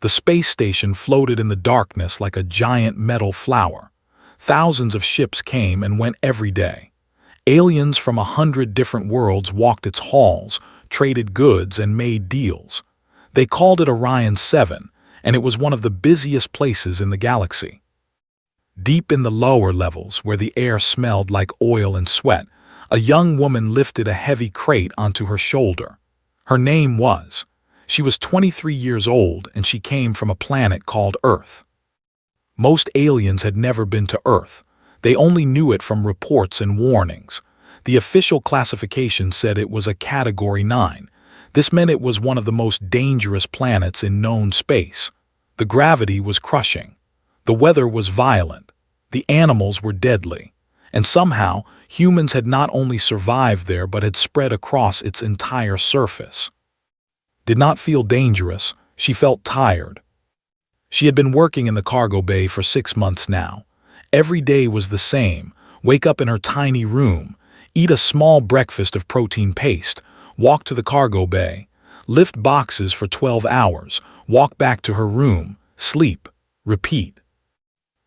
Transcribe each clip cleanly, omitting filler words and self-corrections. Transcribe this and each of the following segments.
The space station floated in the darkness like a giant metal flower. Thousands of ships came and went every day. Aliens from 100 different worlds walked its halls, traded goods, and made deals. They called it Orion 7, and it was one of the busiest places in the galaxy. Deep in the lower levels, where the air smelled like oil and sweat, a young woman lifted a heavy crate onto her shoulder. Her name was. She was 23 years old, and she came from a planet called Earth. Most aliens had never been to Earth. They only knew it from reports and warnings. The official classification said it was a Category 9. This meant it was one of the most dangerous planets in known space. The gravity was crushing. The weather was violent. The animals were deadly. And somehow, humans had not only survived there but had spread across its entire surface. Did not feel dangerous, she felt tired. She had been working in the cargo bay for 6 months now. Every day was the same: wake up in her tiny room, eat a small breakfast of protein paste, walk to the cargo bay, lift boxes for 12 hours, walk back to her room, sleep, repeat.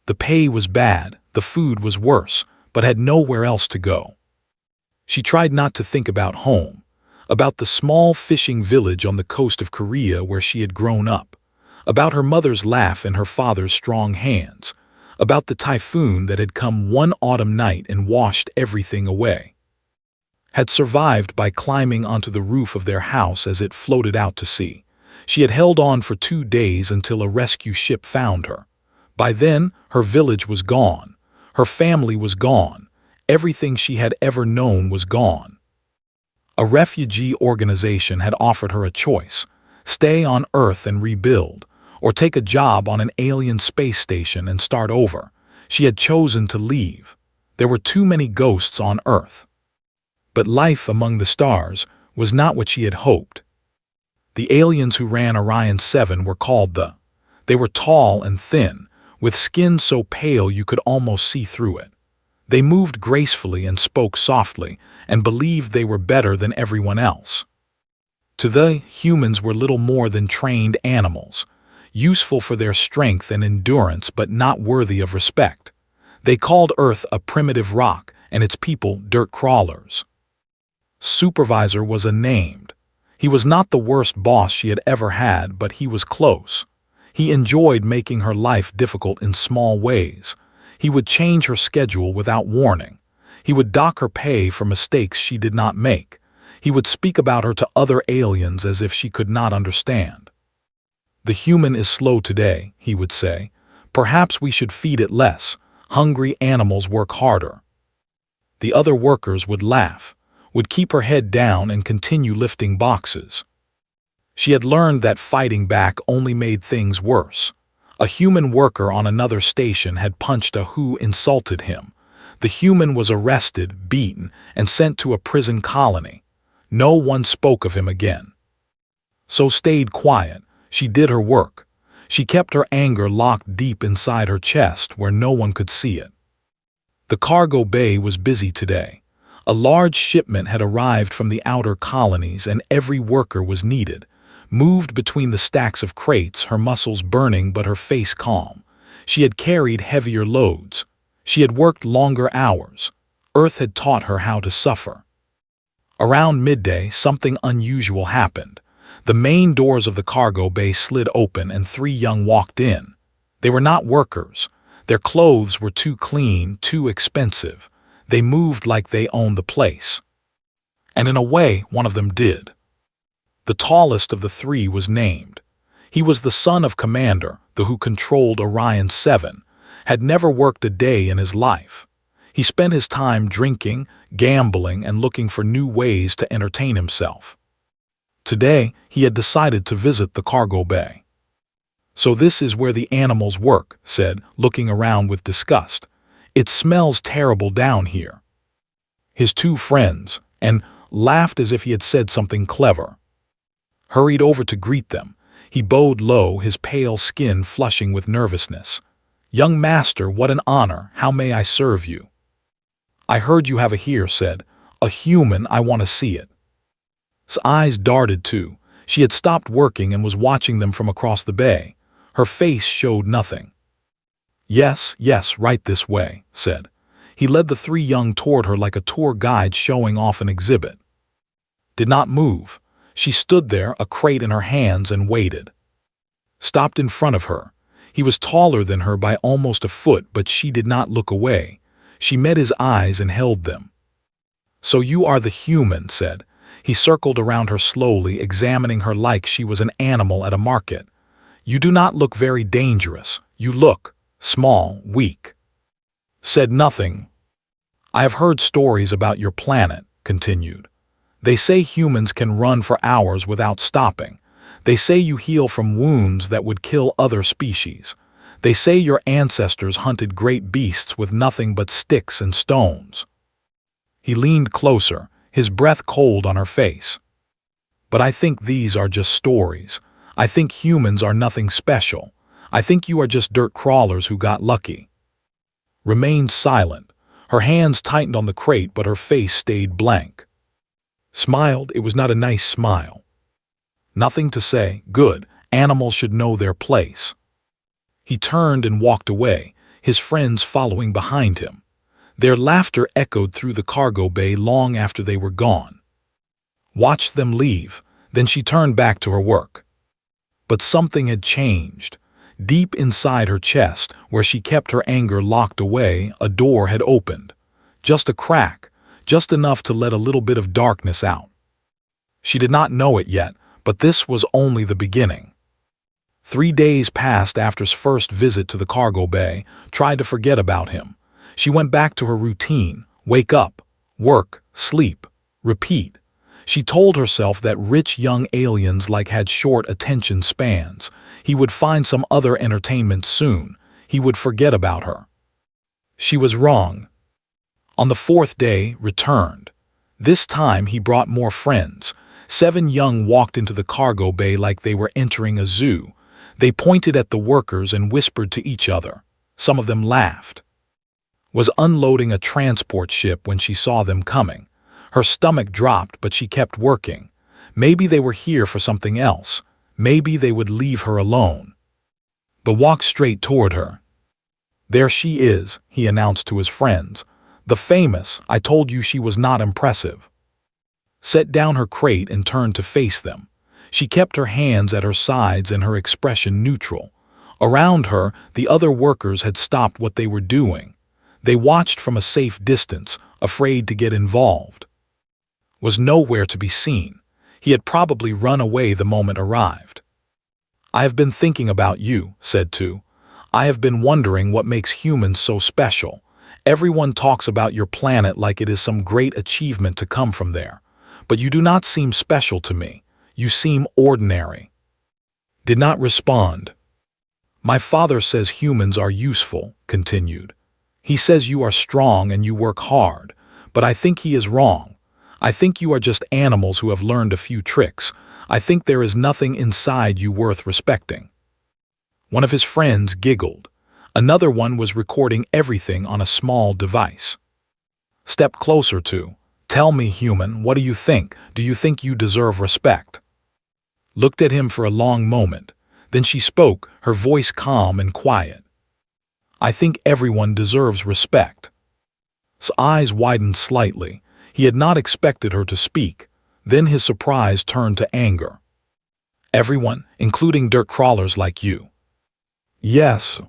The pay was bad, the food was worse, but had nowhere else to go. She tried not to think about home, about the small fishing village on the coast of Korea where she had grown up, about her mother's laugh and her father's strong hands, about the typhoon that had come one autumn night and washed everything away. Had survived by climbing onto the roof of their house as it floated out to sea. She had held on for 2 days until a rescue ship found her. By then, her village was gone. Her family was gone. Everything she had ever known was gone. A refugee organization had offered her a choice: stay on Earth and rebuild, or take a job on an alien space station and start over. She had chosen to leave. There were too many ghosts on Earth. But life among the stars was not what she had hoped. The aliens who ran Orion 7 were called the. They were tall and thin, with skin so pale you could almost see through it. They moved gracefully and spoke softly, and believed they were better than everyone else. To the humans were little more than trained animals, useful for their strength and endurance but not worthy of respect. They called Earth a primitive rock and its people dirt crawlers. Supervisor was unnamed. He was not the worst boss she had ever had, but he was close. He enjoyed making her life difficult in small ways. He would change her schedule without warning. He would dock her pay for mistakes she did not make. He would speak about her to other aliens as if she could not understand. "The human is slow today," he would say. "Perhaps we should feed it less. Hungry animals work harder." The other workers would laugh, would keep her head down and continue lifting boxes. She had learned that fighting back only made things worse. A human worker on another station had punched a who insulted him. The human was arrested, beaten, and sent to a prison colony. No one spoke of him again. So stayed quiet. She did her work. She kept her anger locked deep inside her chest where no one could see it. The cargo bay was busy today. A large shipment had arrived from the outer colonies and every worker was needed. Moved between the stacks of crates, her muscles burning but her face calm. She had carried heavier loads. She had worked longer hours. Earth had taught her how to suffer. Around midday, something unusual happened. The main doors of the cargo bay slid open and 3 young walked in. They were not workers. Their clothes were too clean, too expensive. They moved like they owned the place. And in a way, one of them did. The tallest of the 3 was named. He was the son of Commander, the who controlled Orion 7, had never worked a day in his life. He spent his time drinking, gambling, and looking for new ways to entertain himself. Today, he had decided to visit the cargo bay. "So this is where the animals work," said, looking around with disgust. "It smells terrible down here." His 2 friends, and laughed as if he had said something clever, hurried over to greet them. He bowed low, his pale skin flushing with nervousness. "Young master, what an honor. How may I serve you?" "I heard you have a here," said. "A human, I want to see it." His eyes darted too. She had stopped working and was watching them from across the bay. Her face showed nothing. "Yes, yes, right this way," said. He led the three young toward her like a tour guide showing off an exhibit. Did not move. She stood there, a crate in her hands, and waited. Stopped in front of her. He was taller than her by almost a foot, but she did not look away. She met his eyes and held them. "So you are the human," said. He circled around her slowly, examining her like she was an animal at a market. "You do not look very dangerous. You look small, weak." Said nothing. "I have heard stories about your planet," continued. "They say humans can run for hours without stopping. They say you heal from wounds that would kill other species. They say your ancestors hunted great beasts with nothing but sticks and stones." He leaned closer, his breath cold on her face. "But I think these are just stories. I think humans are nothing special. I think you are just dirt crawlers who got lucky." Remained silent. Her hands tightened on the crate, but her face stayed blank. Smiled. It was not a nice smile. Nothing to say. Good. Animals should know their place. He turned and walked away, his friends following behind him. Their laughter echoed through the cargo bay long after they were gone. Watched them leave, then she turned back to her work. But something had changed. Deep inside her chest, where she kept her anger locked away, a door had opened. Just a crack, just enough to let a little bit of darkness out. She did not know it yet, but this was only the beginning. 3 days passed after his first visit to the cargo bay, tried to forget about him. She went back to her routine, wake up, work, sleep, repeat. She told herself that rich young aliens had short attention spans. He would find some other entertainment soon. He would forget about her. She was wrong. On the 4th day, returned. This time he brought more friends. 7 young walked into the cargo bay like they were entering a zoo. They pointed at the workers and whispered to each other. Some of them laughed. Was unloading a transport ship when she saw them coming. Her stomach dropped, but she kept working. Maybe they were here for something else. Maybe they would leave her alone. But walked straight toward her. "There she is," he announced to his friends. "The famous, I told you she was not impressive." Set down her crate and turned to face them. She kept her hands at her sides and her expression neutral. Around her, the other workers had stopped what they were doing. They watched from a safe distance, afraid to get involved. Was nowhere to be seen. He had probably run away the moment arrived. "I have been thinking about you," said Tu. "I have been wondering what makes humans so special. Everyone talks about your planet like it is some great achievement to come from there. But you do not seem special to me. You seem ordinary." Did not respond. "My father says humans are useful," continued. "He says you are strong and you work hard, but I think he is wrong. I think you are just animals who have learned a few tricks. I think there is nothing inside you worth respecting." One of his friends giggled. Another one was recording everything on a small device. Stepped closer to. "Tell me, human, what do you think? Do you think you deserve respect?" Looked at him for a long moment. Then she spoke, her voice calm and quiet. "I think everyone deserves respect." His eyes widened slightly. He had not expected her to speak. Then his surprise turned to anger. "Everyone, including dirt crawlers like you?" "Yes."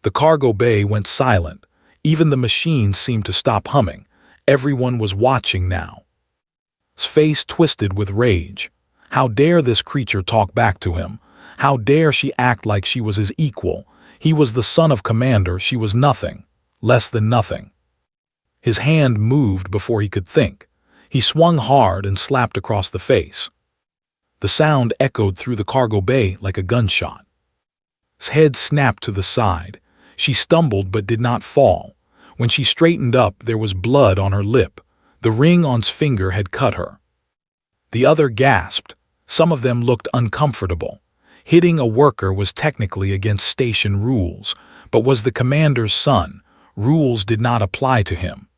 The cargo bay went silent. Even the machines seemed to stop humming. Everyone was watching now. His face twisted with rage. How dare this creature talk back to him? How dare she act like she was his equal? He was the son of Commander, she was nothing. Less than nothing. His hand moved before he could think. He swung hard and slapped across the face. The sound echoed through the cargo bay like a gunshot. His head snapped to the side. She stumbled but did not fall. When she straightened up, there was blood on her lip. The ring on his finger had cut her. The other gasped. Some of them looked uncomfortable. Hitting a worker was technically against station rules, but was the commander's son. Rules did not apply to him.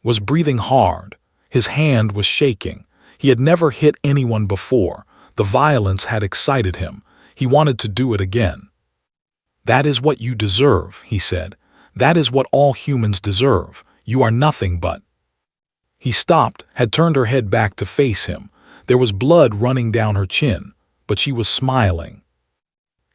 Was breathing hard. His hand was shaking. He had never hit anyone before. The violence had excited him. He wanted to do it again. "That is what you deserve," he said. "That is what all humans deserve. You are nothing but—" He stopped, had turned her head back to face him. There was blood running down her chin, but she was smiling.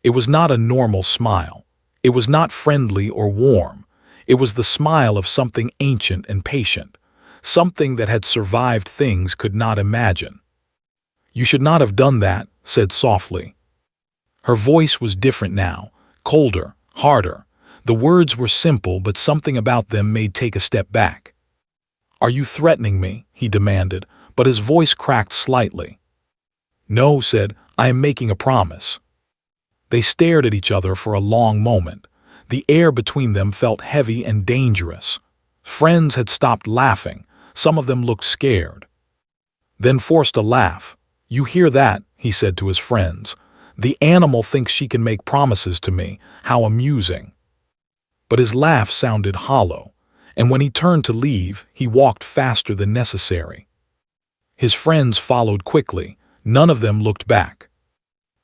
It was not a normal smile. It was not friendly or warm. It was the smile of something ancient and patient, something that had survived things could not imagine. "You should not have done that," said softly. Her voice was different now, colder, harder. The words were simple, but something about them made take a step back. "Are you threatening me?" he demanded, but his voice cracked slightly. "No," said, "I am making a promise." They stared at each other for a long moment. The air between them felt heavy and dangerous. Friends had stopped laughing. Some of them looked scared. Then forced a laugh. "You hear that?" he said to his friends. "The animal thinks she can make promises to me. How amusing." But his laugh sounded hollow, and when he turned to leave, he walked faster than necessary. His friends followed quickly. None of them looked back.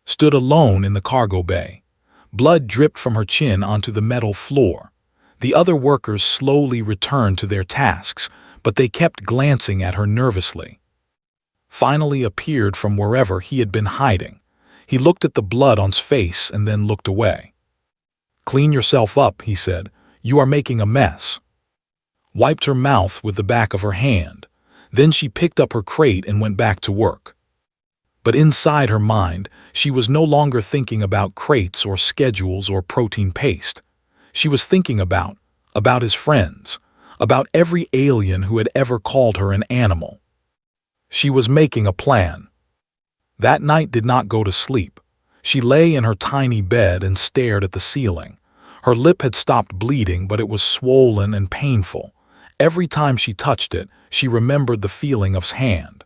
Stood alone in the cargo bay. Blood dripped from her chin onto the metal floor. The other workers slowly returned to their tasks, but they kept glancing at her nervously. Finally appeared from wherever he had been hiding. He looked at the blood on his face and then looked away. "Clean yourself up," he said. "You are making a mess." Wiped her mouth with the back of her hand. Then she picked up her crate and went back to work. But inside her mind, she was no longer thinking about crates or schedules or protein paste. She was thinking about his friends, about every alien who had ever called her an animal. She was making a plan. That night did not go to sleep. She lay in her tiny bed and stared at the ceiling. Her lip had stopped bleeding, but it was swollen and painful. Every time she touched it, she remembered the feeling of his hand.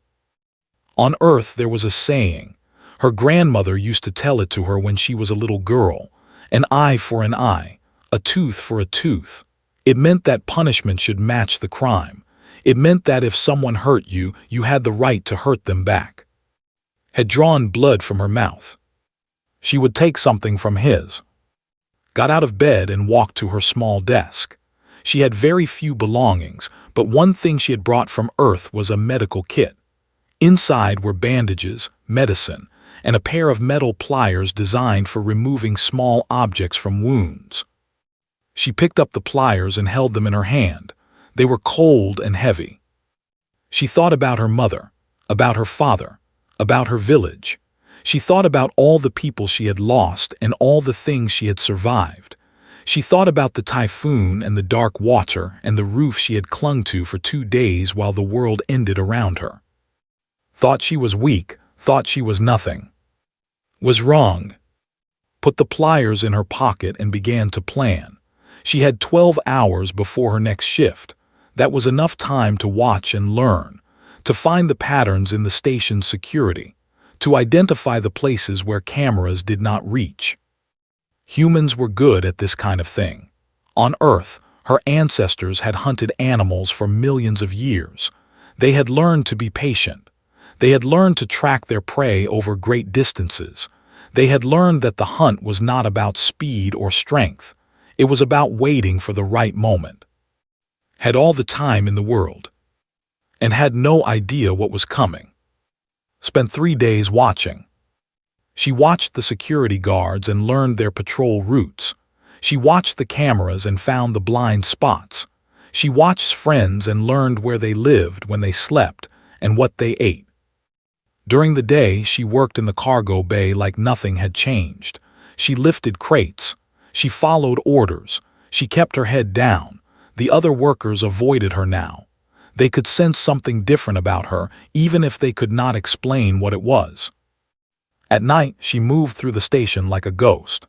On Earth there was a saying. Her grandmother used to tell it to her when she was a little girl. "An eye for an eye, a tooth for a tooth." It meant that punishment should match the crime. It meant that if someone hurt you, you had the right to hurt them back. Had drawn blood from her mouth. She would take something from his. Got out of bed and walked to her small desk. She had very few belongings, but one thing she had brought from Earth was a medical kit. Inside were bandages, medicine, and a pair of metal pliers designed for removing small objects from wounds. She picked up the pliers and held them in her hand. They were cold and heavy. She thought about her mother, about her father, about her village. She thought about all the people she had lost and all the things she had survived. She thought about the typhoon and the dark water and the roof she had clung to for 2 days while the world ended around her. Thought she was weak, thought she was nothing. Was wrong. Put the pliers in her pocket and began to plan. She had 12 hours before her next shift. That was enough time to watch and learn, to find the patterns in the station's security, to identify the places where cameras did not reach. Humans were good at this kind of thing. On Earth, her ancestors had hunted animals for millions of years. They had learned to be patient. They had learned to track their prey over great distances. They had learned that the hunt was not about speed or strength. It was about waiting for the right moment. Had all the time in the world. And had no idea what was coming. Spent 3 days watching. She watched the security guards and learned their patrol routes. She watched the cameras and found the blind spots. She watched friends and learned where they lived, when they slept, and what they ate. During the day, she worked in the cargo bay like nothing had changed. She lifted crates. She followed orders. She kept her head down. The other workers avoided her now. They could sense something different about her, even if they could not explain what it was. At night, she moved through the station like a ghost.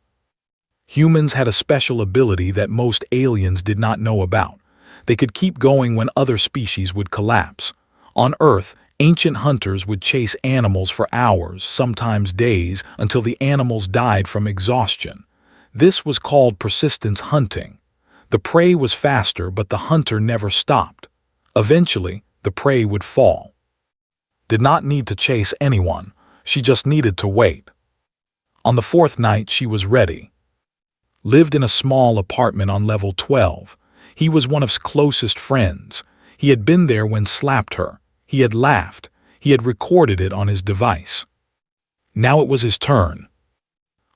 Humans had a special ability that most aliens did not know about. They could keep going when other species would collapse. On Earth, ancient hunters would chase animals for hours, sometimes days, until the animals died from exhaustion. This was called persistence hunting. The prey was faster, but the hunter never stopped. Eventually, the prey would fall. Did not need to chase anyone. She just needed to wait. On the fourth night, she was ready. Lived in a small apartment on level 12. He was one of his closest friends. He had been there when slapped her. He had laughed. He had recorded it on his device. Now it was his turn.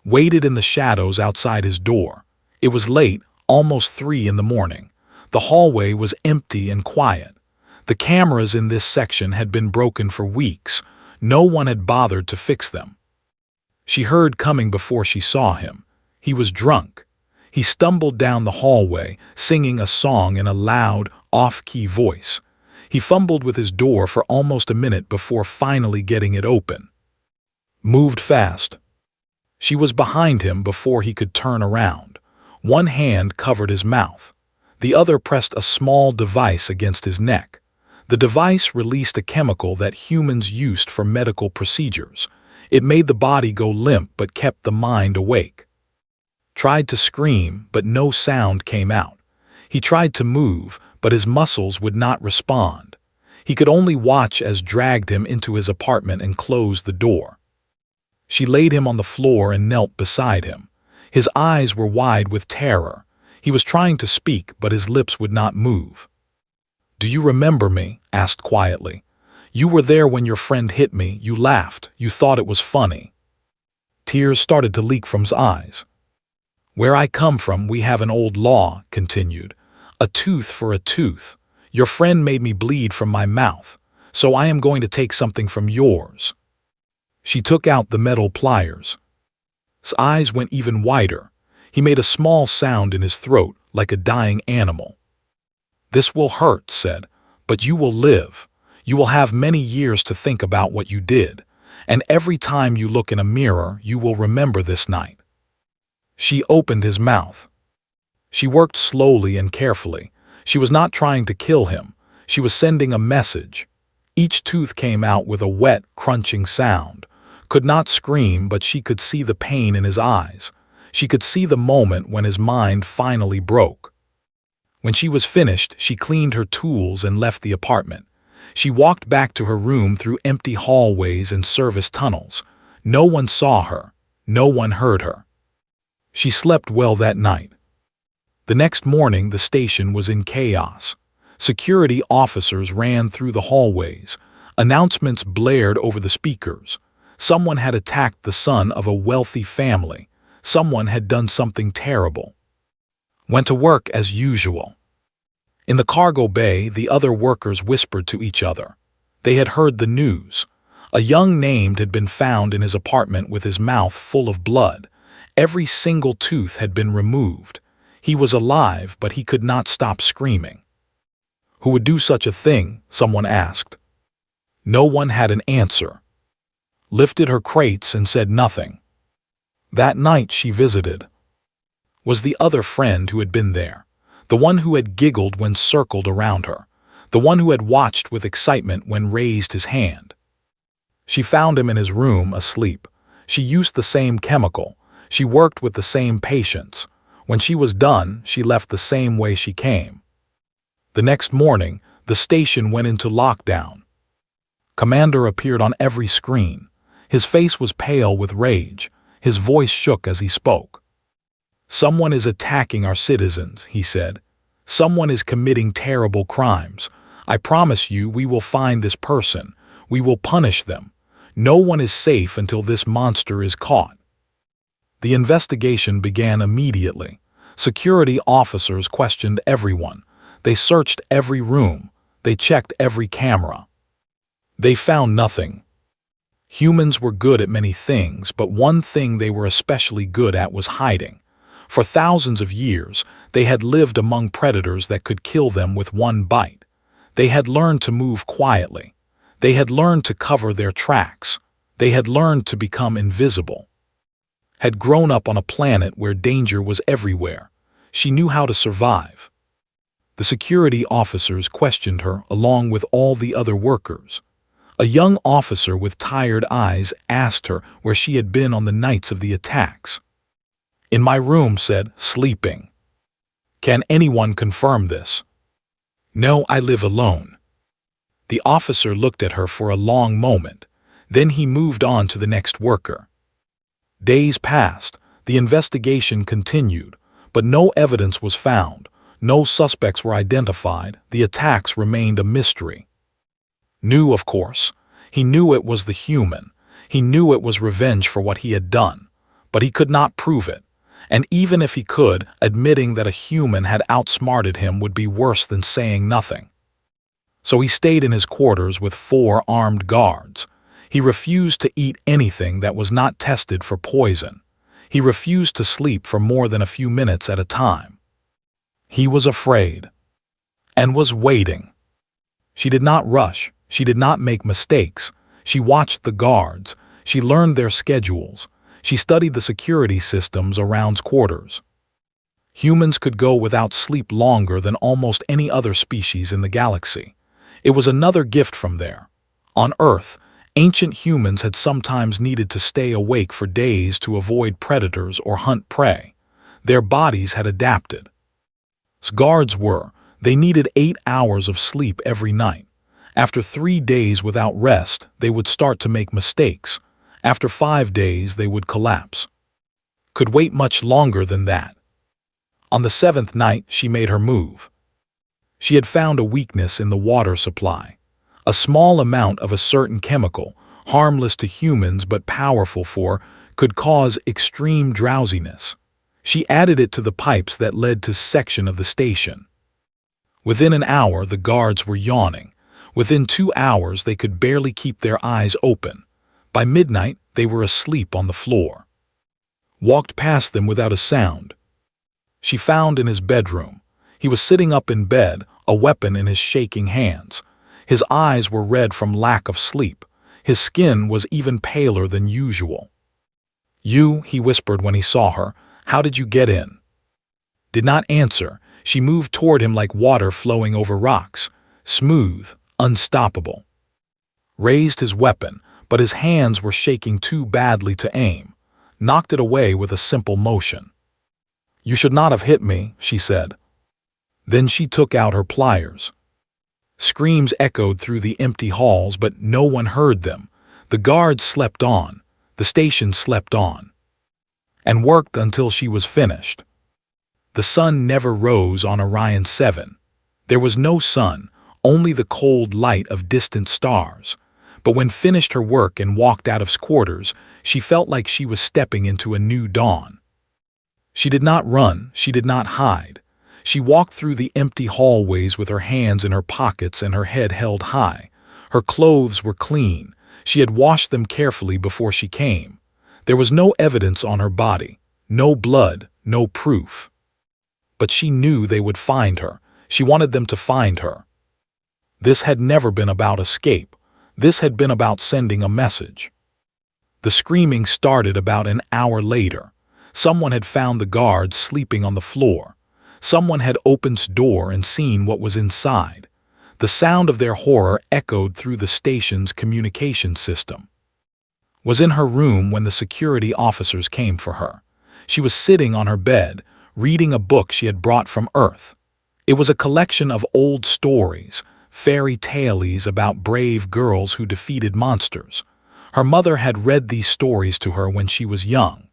Waited in the shadows outside his door. It was late, almost 3 in the morning. The hallway was empty and quiet. The cameras in this section had been broken for weeks. No one had bothered to fix them. She heard coming before she saw him. He was drunk. He stumbled down the hallway, singing a song in a loud, off-key voice. He fumbled with his door for almost a minute before finally getting it open. Moved fast. She was behind him before he could turn around. One hand covered his mouth. The other pressed a small device against his neck. The device released a chemical that humans used for medical procedures. It made the body go limp but kept the mind awake. Tried to scream, but no sound came out. He tried to move, but his muscles would not respond. He could only watch as dragged him into his apartment and closed the door. She laid him on the floor and knelt beside him. His eyes were wide with terror. He was trying to speak, but his lips would not move. "Do you remember me?" asked quietly. "You were there when your friend hit me. You laughed. You thought it was funny." Tears started to leak from his eyes. "Where I come from, we have an old law," continued. "A tooth for a tooth. Your friend made me bleed from my mouth, so I am going to take something from yours." She took out the metal pliers. His eyes went even wider. He made a small sound in his throat, like a dying animal. "This will hurt," said, "but you will live. You will have many years to think about what you did, and every time you look in a mirror, you will remember this night." She opened his mouth. She worked slowly and carefully. She was not trying to kill him. She was sending a message. Each tooth came out with a wet, crunching sound. Could not scream, but she could see the pain in his eyes. She could see the moment when his mind finally broke. When she was finished, she cleaned her tools and left the apartment. She walked back to her room through empty hallways and service tunnels. No one saw her. No one heard her. She slept well that night. The next morning, the station was in chaos. Security officers ran through the hallways. Announcements blared over the speakers. Someone had attacked the son of a wealthy family. Someone had done something terrible. Went to work as usual. In the cargo bay, the other workers whispered to each other. They had heard the news. A young named had been found in his apartment with his mouth full of blood. Every single tooth had been removed. He was alive, but he could not stop screaming. "Who would do such a thing?" someone asked. No one had an answer. Lifted her crates and said nothing. That night she visited. Was the other friend who had been there, the one who had giggled when circled around her, the one who had watched with excitement when raised his hand. She found him in his room, asleep. She used the same chemical. She worked with the same patience. When she was done, she left the same way she came. The next morning, the station went into lockdown. Commander appeared on every screen. His face was pale with rage. His voice shook as he spoke. "Someone is attacking our citizens," he said. "Someone is committing terrible crimes. I promise you we will find this person. We will punish them. No one is safe until this monster is caught." The investigation began immediately. Security officers questioned everyone. They searched every room. They checked every camera. They found nothing. Humans were good at many things, but one thing they were especially good at was hiding. For thousands of years, they had lived among predators that could kill them with one bite. They had learned to move quietly. They had learned to cover their tracks. They had learned to become invisible. Had grown up on a planet where danger was everywhere. She knew how to survive. The security officers questioned her along with all the other workers. A young officer with tired eyes asked her where she had been on the nights of the attacks. "In my room," said, "sleeping." "Can anyone confirm this?" "No, I live alone." The officer looked at her for a long moment. Then he moved on to the next worker. Days passed, the investigation continued, but no evidence was found, no suspects were identified, the attacks remained a mystery. Knew, of course. He knew it was the human. He knew it was revenge for what he had done, but he could not prove it. And even if he could, admitting that a human had outsmarted him would be worse than saying nothing. So he stayed in his quarters with 4 armed guards. He refused to eat anything that was not tested for poison. He refused to sleep for more than a few minutes at a time. He was afraid and was waiting. She did not rush. She did not make mistakes. She watched the guards. She learned their schedules. She studied the security systems around quarters. Humans could go without sleep longer than almost any other species in the galaxy. It was another gift from there. On Earth, ancient humans had sometimes needed to stay awake for days to avoid predators or hunt prey. Their bodies had adapted. Guards they needed 8 hours of sleep every night. After 3 days without rest, they would start to make mistakes. After 5 days, they would collapse. Could wait much longer than that. On the 7th night, she made her move. She had found a weakness in the water supply. A small amount of a certain chemical, harmless to humans but powerful could cause extreme drowsiness. She added it to the pipes that led to section of the station. Within an hour, the guards were yawning. Within 2 hours, they could barely keep their eyes open. By midnight, they were asleep on the floor. Walked past them without a sound. She found in his bedroom. He was sitting up in bed, a weapon in his shaking hands. His eyes were red from lack of sleep. His skin was even paler than usual. "You," he whispered when he saw her, "how did you get in?" Did not answer. She moved toward him like water flowing over rocks, smooth, unstoppable. Raised his weapon, but his hands were shaking too badly to aim. Knocked it away with a simple motion. "You should not have hit me," she said. Then she took out her pliers. Screams echoed through the empty halls, but no one heard them. The guards slept on. The station slept on. And worked until she was finished. The sun never rose on Orion 7. There was no sun, only the cold light of distant stars. But when finished her work and walked out of quarters, she felt like she was stepping into a new dawn. She did not run, she did not hide. She walked through the empty hallways with her hands in her pockets and her head held high. Her clothes were clean. She had washed them carefully before she came. There was no evidence on her body, no blood, no proof. But she knew they would find her. She wanted them to find her. This had never been about escape. This had been about sending a message. The screaming started about an hour later. Someone had found the guards sleeping on the floor. Someone had opened the door and seen what was inside. The sound of their horror echoed through the station's communication system. Was in her room when the security officers came for her. She was sitting on her bed, reading a book she had brought from Earth. It was a collection of old stories, fairy tales about brave girls who defeated monsters. Her mother had read these stories to her when she was young.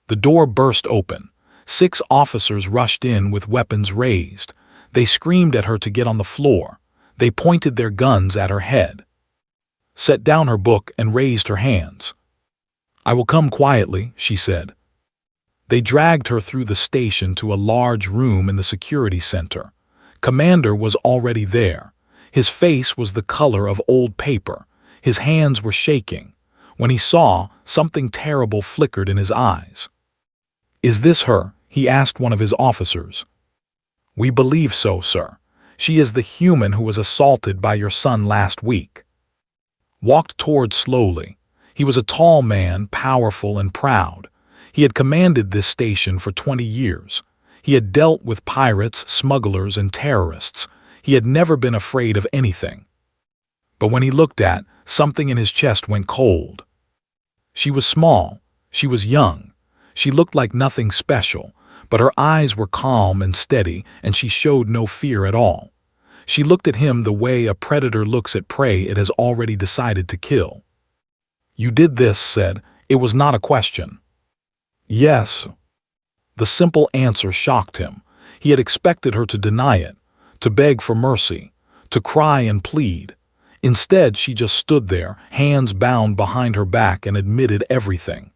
The door burst open. 6 officers rushed in with weapons raised. They screamed at her to get on the floor. They pointed their guns at her head. Set down her book and raised her hands. "I will come quietly," she said. They dragged her through the station to a large room in the security center. Commander was already there. His face was the color of old paper. His hands were shaking. When he saw, something terrible flickered in his eyes. "Is this her?" he asked one of his officers. "We believe so, sir. She is the human who was assaulted by your son last week." Walked toward slowly. He was a tall man, powerful and proud. He had commanded this station for 20 years. He had dealt with pirates, smugglers, and terrorists. He had never been afraid of anything. But when he looked at, something in his chest went cold. She was small. She was young. She looked like nothing special, but her eyes were calm and steady, and she showed no fear at all. She looked at him the way a predator looks at prey it has already decided to kill. "You did this," said, It was not a question. Yes. The simple answer shocked him. He had expected her to deny it, to beg for mercy, to cry and plead. Instead, she just stood there, hands bound behind her back, and admitted everything.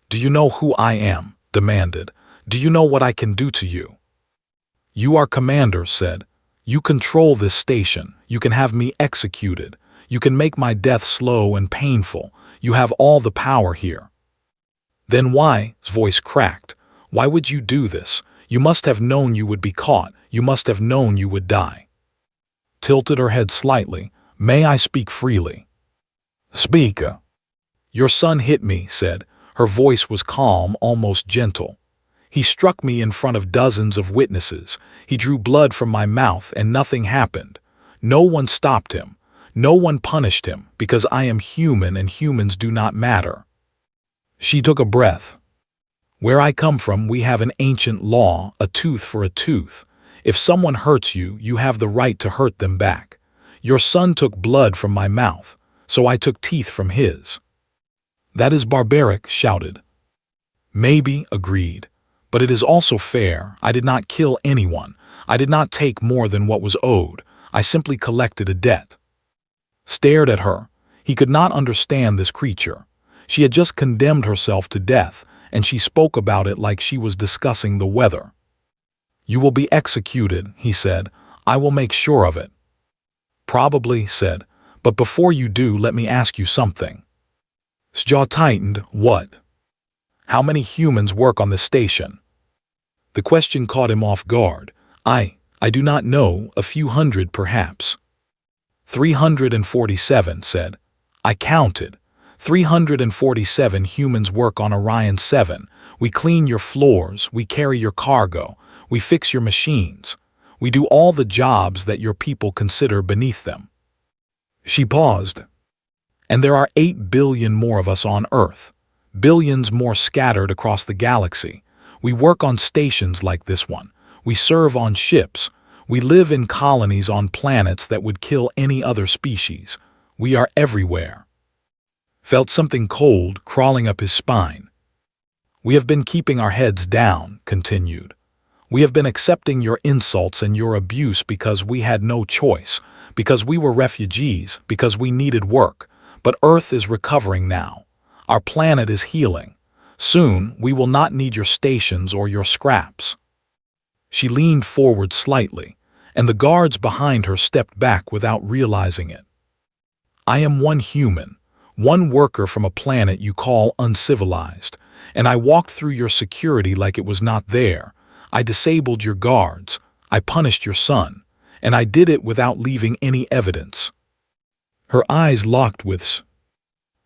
"Do you know who I am?" demanded. "Do you know what I can do to you?" "You are commander," said. "You control this station. You can have me executed. You can make my death slow and painful. You have all the power here." "Then why?" His voice cracked. "Why would you do this? You must have known you would be caught. You must have known you would die." Tilted her head slightly. "May I speak freely?" "Speak." "Your son hit me," said. Her voice was calm, almost gentle. "He struck me in front of dozens of witnesses. He drew blood from my mouth and nothing happened. No one stopped him. No one punished him, because I am human and humans do not matter." She took a breath. "Where I come from, we have an ancient law, a tooth for a tooth. If someone hurts you, you have the right to hurt them back. Your son took blood from my mouth, so I took teeth from his." "That is barbaric," shouted. "Maybe," agreed. "But it is also fair. I did not kill anyone. I did not take more than what was owed. I simply collected a debt." Stared at her. He could not understand this creature. She had just condemned herself to death, and she spoke about it like she was discussing the weather. "You will be executed," he said. "I will make sure of it." "Probably," said. "But before you do, let me ask you something." His jaw tightened. "What?" "How many humans work on this station?" The question caught him off guard. I do not know, a few hundred perhaps." 347, said. "I counted. 347 humans work on Orion 7. We clean your floors, we carry your cargo, we fix your machines. We do all the jobs that your people consider beneath them." She paused. "And there are 8 billion more of us on Earth, billions more scattered across the galaxy. We work on stations like this one. We serve on ships. We live in colonies on planets that would kill any other species. We are everywhere." Felt something cold crawling up his spine. "We have been keeping our heads down," continued. "We have been accepting your insults and your abuse because we had no choice, because we were refugees, because we needed work. But Earth is recovering now. Our planet is healing. Soon we will not need your stations or your scraps." She leaned forward slightly, and the guards behind her stepped back without realizing it. "I am one human, one worker from a planet you call uncivilized, and I walked through your security like it was not there. I disabled your guards, I punished your son, and I did it without leaving any evidence." Her eyes locked with,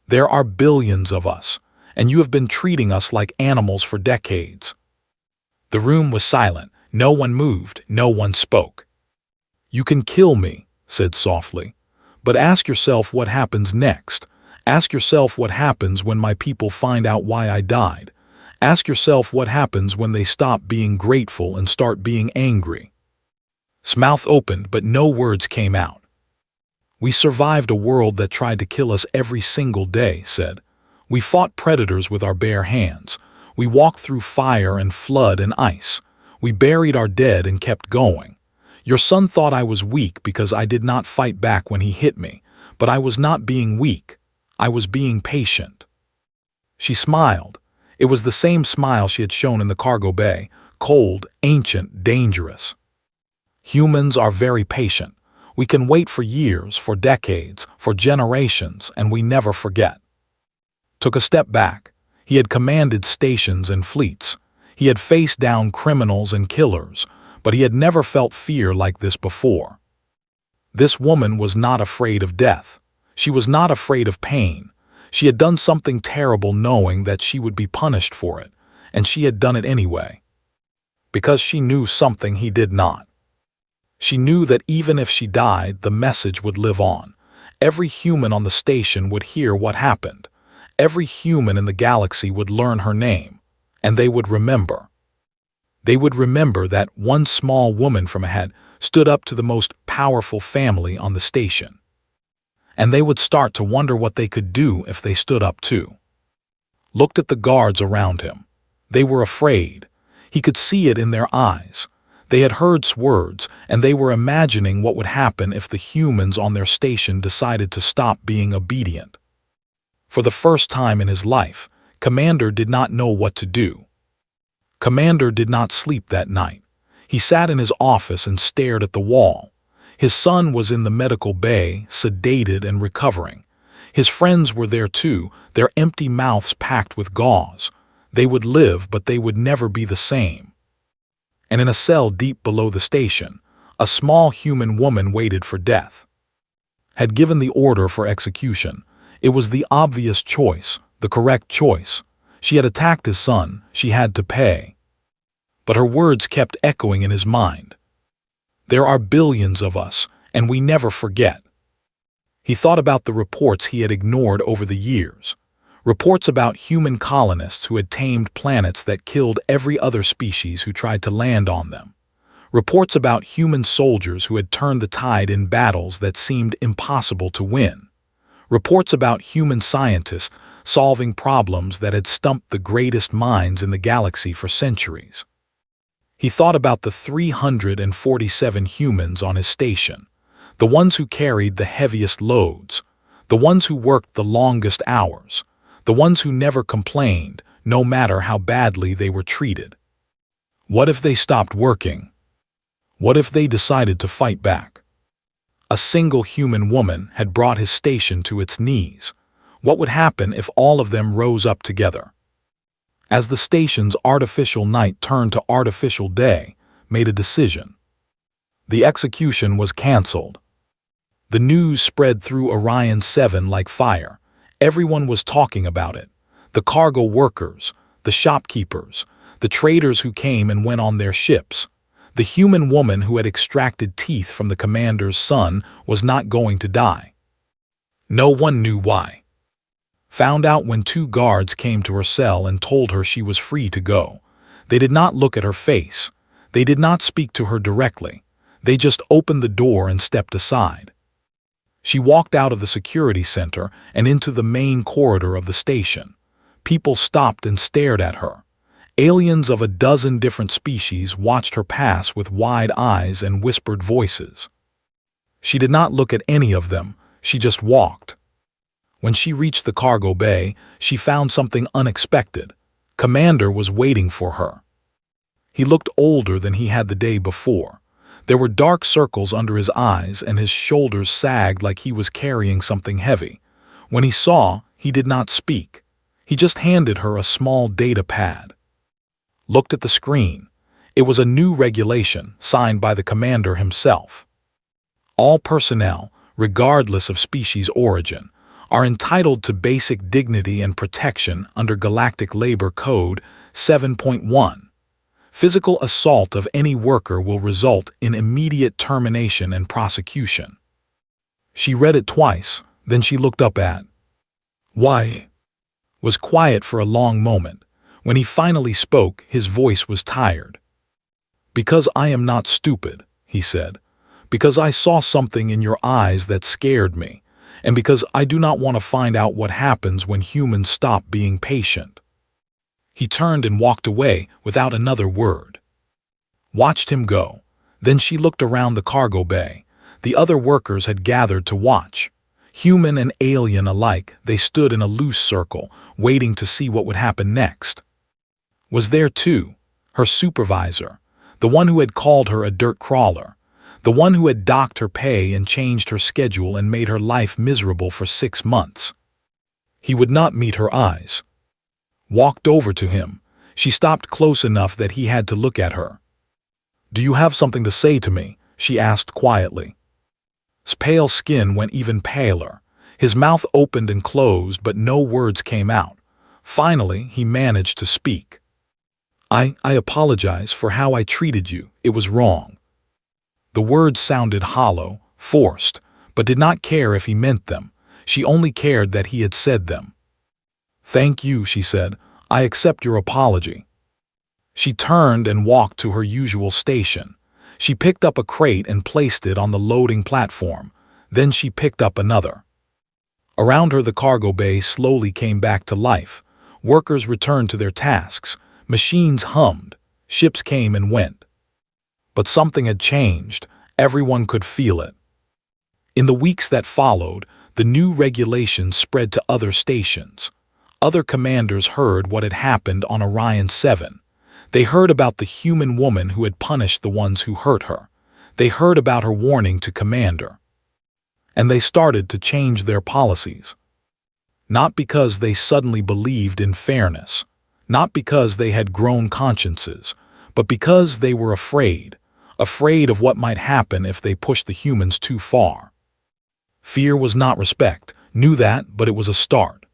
"There are billions of us, and you have been treating us like animals for decades." The room was silent. No one moved, no one spoke. "You can kill me," said softly, "but ask yourself what happens next. Ask yourself what happens when my people find out why I died. Ask yourself what happens when they stop being grateful and start being angry." His mouth opened, but no words came out. "We survived a world that tried to kill us every single day," said. "We fought predators with our bare hands. We walked through fire and flood and ice. We buried our dead and kept going. Your son thought I was weak because I did not fight back when he hit me, but I was not being weak. I was being patient." She smiled. It was the same smile she had shown in the cargo bay, cold, ancient, dangerous. "Humans are very patient. We can wait for years, for decades, for generations, and we never forget." Took a step back. He had commanded stations and fleets. He had faced down criminals and killers, but he had never felt fear like this before. This woman was not afraid of death. She was not afraid of pain. She had done something terrible knowing that she would be punished for it, and she had done it anyway. Because she knew something he did not. She knew that even if she died, the message would live on. Every human on the station would hear what happened. Every human in the galaxy would learn her name. And they would remember. They would remember that one small woman from ahead stood up to the most powerful family on the station. And they would start to wonder what they could do if they stood up too. looked at the guards around him. They were afraid. He could see it in their eyes. They had heard words, and they were imagining what would happen if the humans on their station decided to stop being obedient. For the first time in his life, Commander did not know what to do. Commander did not sleep that night. He sat in his office and stared at the wall. His son was in the medical bay, sedated and recovering. His friends were there too, their empty mouths packed with gauze. They would live, but they would never be the same. And in a cell deep below the station, a small human woman waited for death. Had given the order for execution. It was the obvious choice, the correct choice. She had attacked his son, she had to pay. But her words kept echoing in his mind. There are billions of us, and we never forget. He thought about the reports he had ignored over the years. Reports about human colonists who had tamed planets that killed every other species who tried to land on them. Reports about human soldiers who had turned the tide in battles that seemed impossible to win. Reports about human scientists solving problems that had stumped the greatest minds in the galaxy for centuries. He thought about the 347 humans on his station, the ones who carried the heaviest loads, the ones who worked the longest hours, the ones who never complained, no matter how badly they were treated. What if they stopped working? What if they decided to fight back? A single human woman had brought his station to its knees. What would happen if all of them rose up together? As the station's artificial night turned to artificial day, made a decision. The execution was cancelled. The news spread through Orion 7 like fire. Everyone was talking about it. The cargo workers, the shopkeepers, the traders who came and went on their ships. The human woman who had extracted teeth from the commander's son was not going to die. No one knew why. Found out when 2 guards came to her cell and told her she was free to go. They did not look at her face. They did not speak to her directly. They just opened the door and stepped aside. She walked out of the security center and into the main corridor of the station. People stopped and stared at her. Aliens of a dozen different species watched her pass with wide eyes and whispered voices. She did not look at any of them, she just walked. When she reached the cargo bay, she found something unexpected. Commander was waiting for her. He looked older than he had the day before. There were dark circles under his eyes and his shoulders sagged like he was carrying something heavy. When he saw, he did not speak. He just handed her a small data pad. Looked at the screen. It was a new regulation signed by the commander himself. All personnel, regardless of species origin, are entitled to basic dignity and protection under Galactic Labor Code 7.1. Physical assault of any worker will result in immediate termination and prosecution. She read it twice, then she looked up at "Why?" Was quiet for a long moment. When he finally spoke, his voice was tired. "Because I am not stupid," he said. "Because I saw something in your eyes that scared me, and because I do not want to find out what happens when humans stop being patient." He turned and walked away without another word. Watched him go. Then she looked around the cargo bay. The other workers had gathered to watch. Human and alien alike, they stood in a loose circle, waiting to see what would happen next. Was there too, her supervisor, the one who had called her a dirt crawler, the one who had docked her pay and changed her schedule and made her life miserable for 6 months. He would not meet her eyes. Walked over to him. She stopped close enough that he had to look at her. "Do you have something to say to me?" she asked quietly. His pale skin went even paler. His mouth opened and closed, but no words came out. Finally, he managed to speak. I apologize for how I treated you. It was wrong." The words sounded hollow, forced, but did not care if he meant them. She only cared that he had said them. "Thank you," she said. "I accept your apology." She turned and walked to her usual station. She picked up a crate and placed it on the loading platform. Then she picked up another. Around her the cargo bay slowly came back to life. Workers returned to their tasks, machines hummed, ships came and went. But something had changed. Everyone could feel it. In the weeks that followed, the new regulations spread to other stations. Other commanders heard what had happened on Orion 7. They heard about the human woman who had punished the ones who hurt her. They heard about her warning to Commander. And they started to change their policies. Not because they suddenly believed in fairness, not because they had grown consciences, but because they were afraid of what might happen if they pushed the humans too far. Fear was not respect, knew that, but it was a start.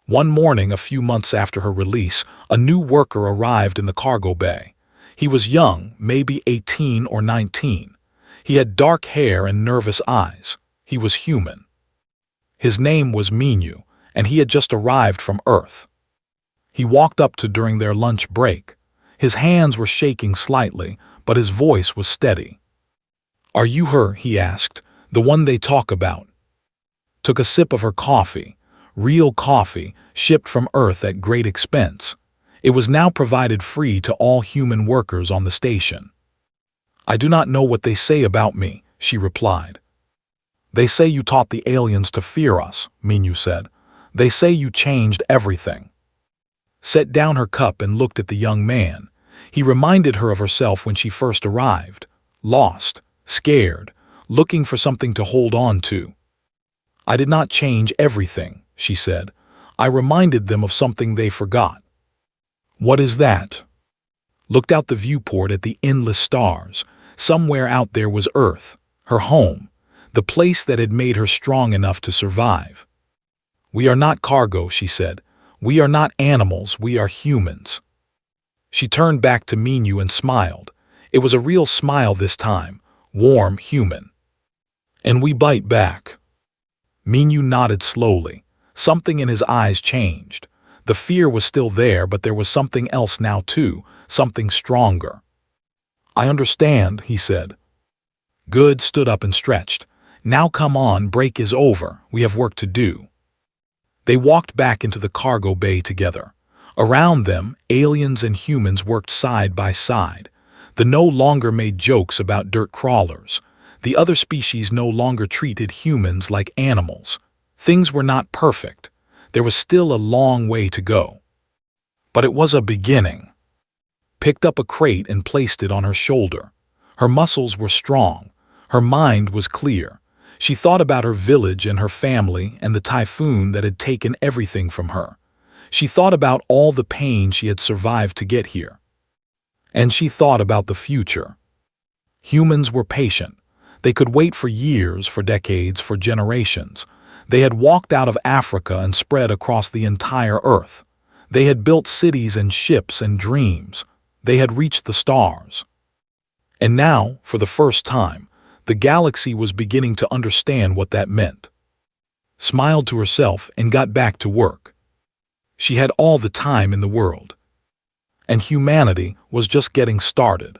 One morning, a few months after her release, a new worker arrived in the cargo bay. He was young, maybe 18 or 19. He had dark hair and nervous eyes. He was human. His name was Minyu, and he had just arrived from Earth. He walked up to during their lunch break. His hands were shaking slightly, but his voice was steady. "Are you her?" he asked. "The one they talk about?" Took a sip of her coffee. Real coffee, shipped from Earth at great expense. It was now provided free to all human workers on the station. "I do not know what they say about me," she replied. "They say you taught the aliens to fear us," Minyu said. "They say you changed everything." Set down her cup and looked at the young man. He reminded her of herself when she first arrived. Lost, scared, looking for something to hold on to. "I did not change everything," she said. "I reminded them of something they forgot." "What is that?" Looked out the viewport at the endless stars. Somewhere out there was Earth, her home, the place that had made her strong enough to survive. "We are not cargo," she said. "We are not animals, we are humans." She turned back to Minyu and smiled. It was a real smile this time, warm, human. "And we bite back." Minyu nodded slowly. Something in his eyes changed. The fear was still there, but there was something else now too, something stronger. "I understand," he said. Good stood up and stretched. "Now come on, break is over, we have work to do." They walked back into the cargo bay together. Around them, aliens and humans worked side by side. The no longer made jokes about dirt crawlers. The other species no longer treated humans like animals. Things were not perfect. There was still a long way to go. But it was a beginning. Picked up a crate and placed it on her shoulder. Her muscles were strong. Her mind was clear. She thought about her village and her family and the typhoon that had taken everything from her. She thought about all the pain she had survived to get here. And she thought about the future. Humans were patient. They could wait for years, for decades, for generations. They had walked out of Africa and spread across the entire Earth. They had built cities and ships and dreams. They had reached the stars. And now, for the first time, the galaxy was beginning to understand what that meant. Smiled to herself and got back to work. She had all the time in the world. And humanity was just getting started.